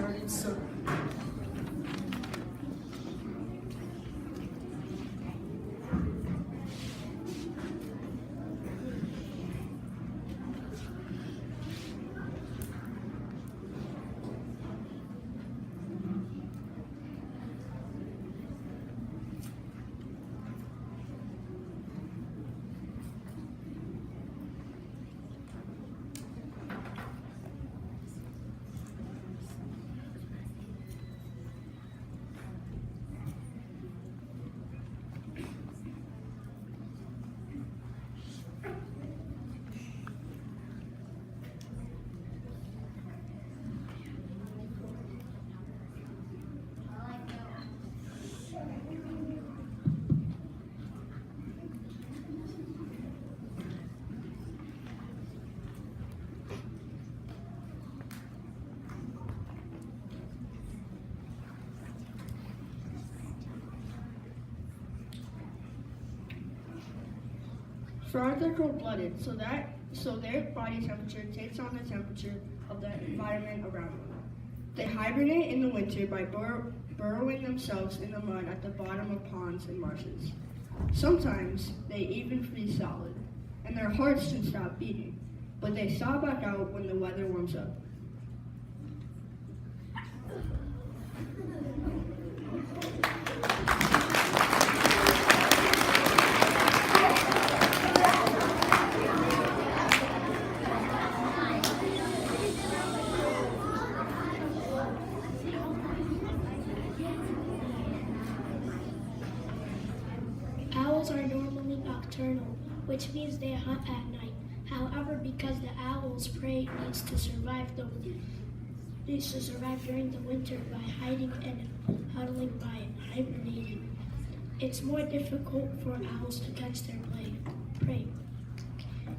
cold-hearted son. Frogs are cold-blooded, so their body temperature takes on the temperature of the environment around them. They hibernate in the winter by burrowing themselves in the mud at the bottom of ponds and marshes. Sometimes they even freeze solid, and their hearts can stop beating, but they thaw back out when the weather warms up. Owls are normally nocturnal, which means they hunt at night. However, because the owl's prey needs to survive during the winter by hiding and huddling by hibernating, it's more difficult for owls to catch their prey.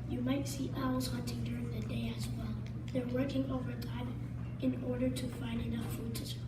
You might see owls hunting during the day as well. They're working overtime in order to find enough food to survive.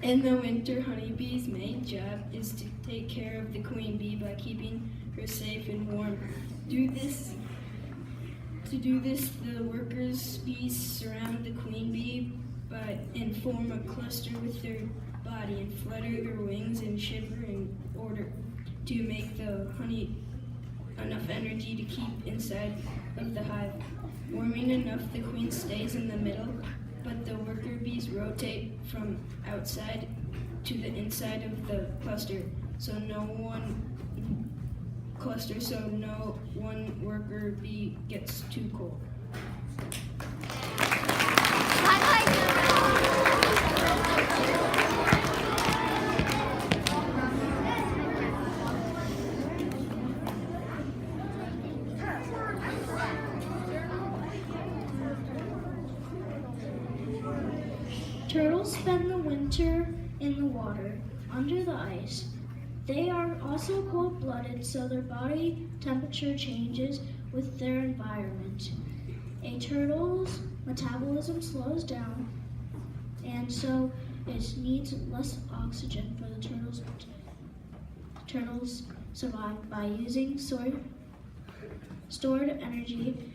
In the winter, honeybee's main job is to take care of the queen bee by keeping her safe and warm. To do this, the workers' bees surround the queen bee and form a cluster with their body and flutter their wings and shiver in order to make the honey enough energy to keep inside of the hive. Warming enough, the queen stays in the middle, but the worker bees rotate from outside to the inside of the cluster, so no one worker bee gets too cold. Turtles spend the winter in the water, under the ice. They are also cold-blooded, so their body temperature changes with their environment. A turtle's metabolism slows down, and so it needs less oxygen for the turtles survive by using stored energy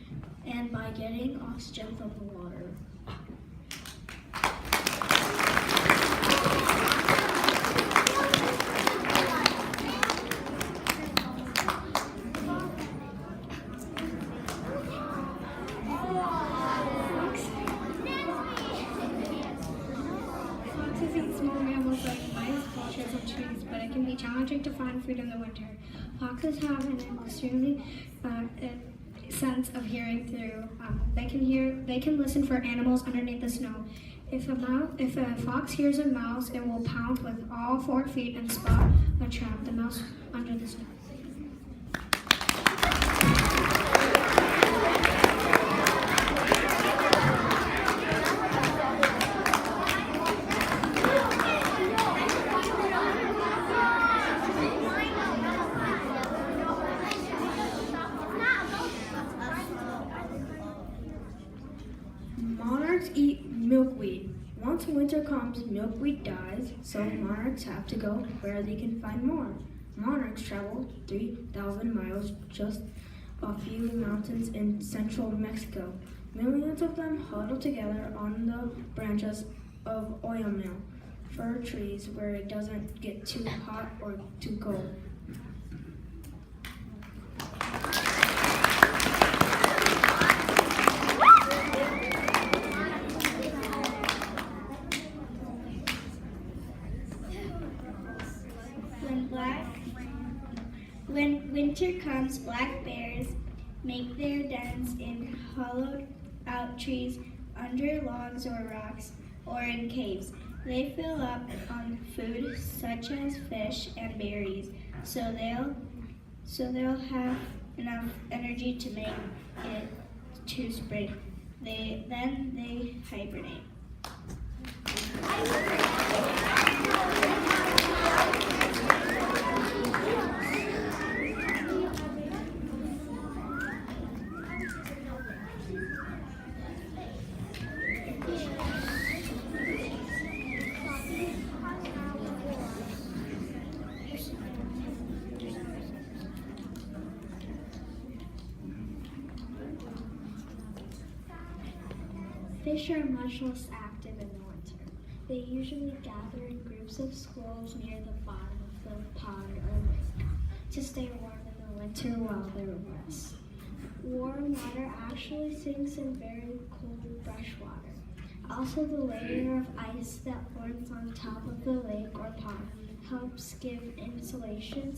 and by getting oxygen from the water. Foxes eat small mammals like mice, vultures, and trees, but it can be challenging to find food in the winter. Foxes have an extremely sense of hearing through. They can listen for animals underneath the snow. If a fox hears a mouse, it will pounce with all 4 feet and spot a trap, the mouse under the snow. Monarchs eat milkweed. Once winter comes, milkweed dies, so monarchs have to go where they can find more. Monarchs travel 3,000 miles just a few mountains in central Mexico. Millions of them huddle together on the branches of oyamel, fir trees where it doesn't get too hot or too cold. When winter comes, black bears make their dens in hollowed out trees, under logs or rocks, or in caves. They fill up on food such as fish and berries, so they'll have enough energy to make it to spring. Then they hibernate. Fish are much less active in the winter. They usually gather in groups of schools near the bottom of the pond or lake to stay warm in the winter while they rest. Warm water actually sinks in very cold fresh water. Also, the layer of ice that forms on top of the lake or pond helps give insulation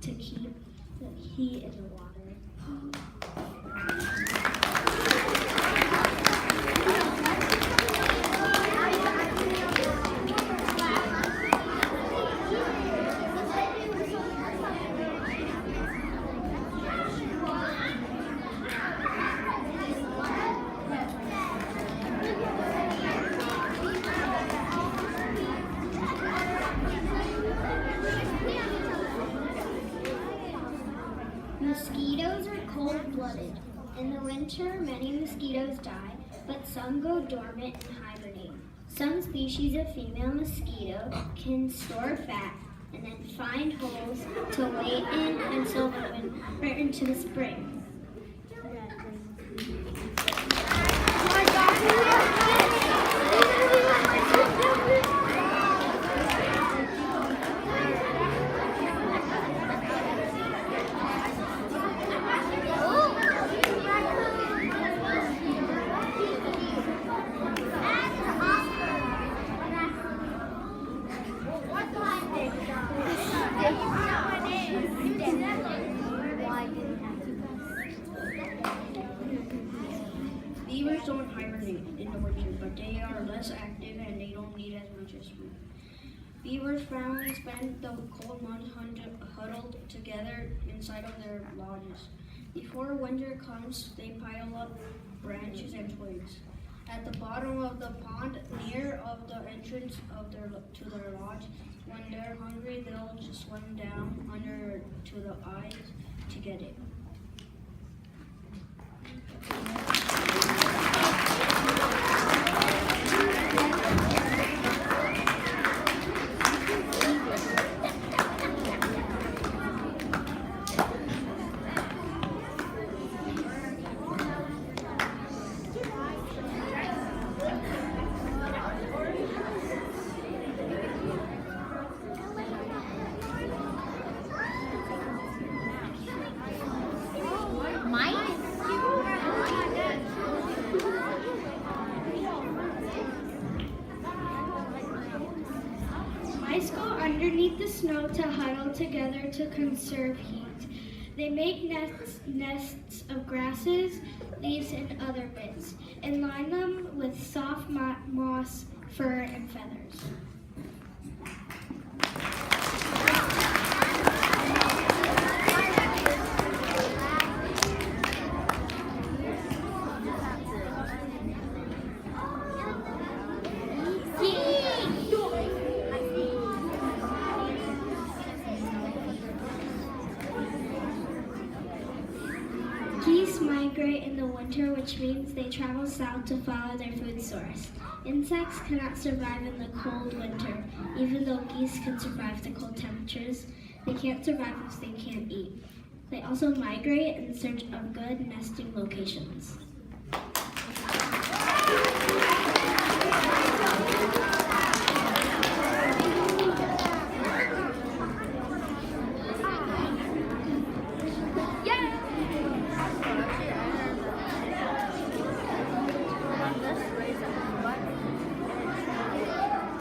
to keep the heat in the water. Mosquitoes are cold-blooded. In the winter, many mosquitoes die, but some go dormant and hibernate. Some species of female mosquito can store fat and then find holes to lay in until the winter into the spring. Beavers don't hibernate in the winter, but they are less active and they don't need as much as food. Beavers family spend the cold months huddled together inside of their lodges. Before winter comes, they pile up branches and twigs. At the bottom of the pond, near of the entrance to their lodge, when they're hungry, they'll just swim down under to the ice to get it. Mice go underneath the snow to huddle together to conserve heat. They make nests of grasses, leaves, and other bits. and line them with soft moss, fur, and feathers. Geese migrate in the winter, which means they travel south to follow their food source. Insects cannot survive in the cold winter. Even though geese can survive the cold temperatures, they can't survive if they can't eat. They also migrate in search of good nesting locations.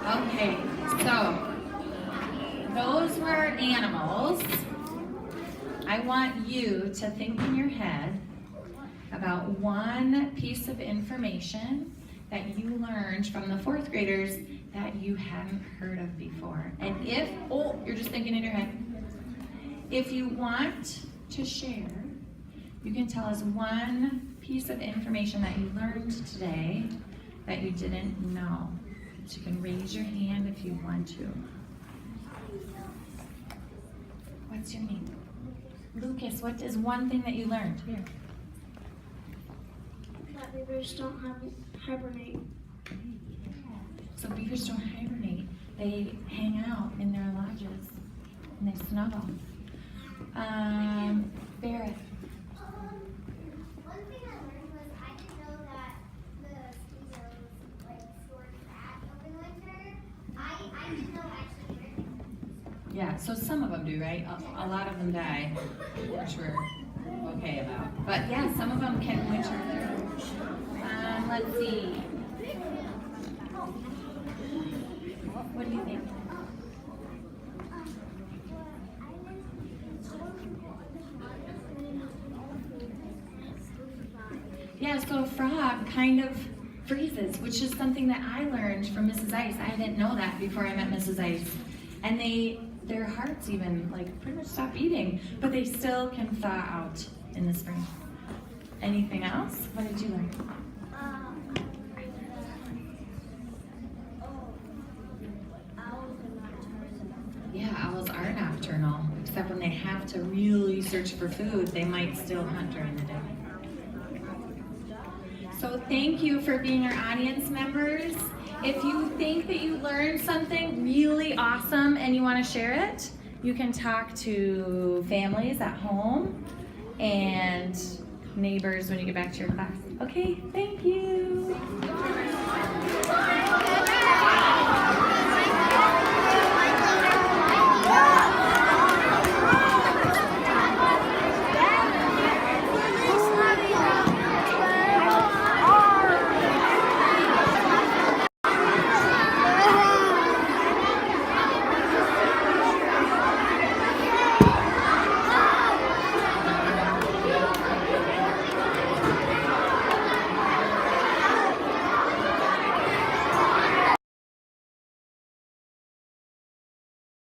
Okay, so those were animals. I want you to think in your head about one piece of information that you learned from the fourth graders that you hadn't heard of before. And if, you're just thinking in your head. If you want to share, you can tell us one piece of information that you learned today that you didn't know. So you can raise your hand if you want to. What's your name? Lucas, what is one thing that you learned? Here. That beavers don't hibernate. So beavers don't hibernate. They hang out in their lodges and they snuggle. Barrett. One thing I learned was I didn't know that the mosquitoes like stored fat over the winter. I didn't know actually. Yeah, so some of them do, right? A lot of them die, which we're okay about. But yeah, some of them can winter through. Let's see. What do you think? Yeah, so a frog kind of freezes, which is something that I learned from Mrs. Ice. I didn't know that before I met Mrs. Ice. And their hearts even like pretty much stop beating, but they still can thaw out in the spring. Anything else? What did you learn? Yeah, owls are nocturnal, except when they have to really search for food, they might still hunt during the day. So thank you for being our audience members. If you think that you learned something really awesome and you want to share it, you can talk to families at home and neighbors when you get back to your class. Okay, thank you.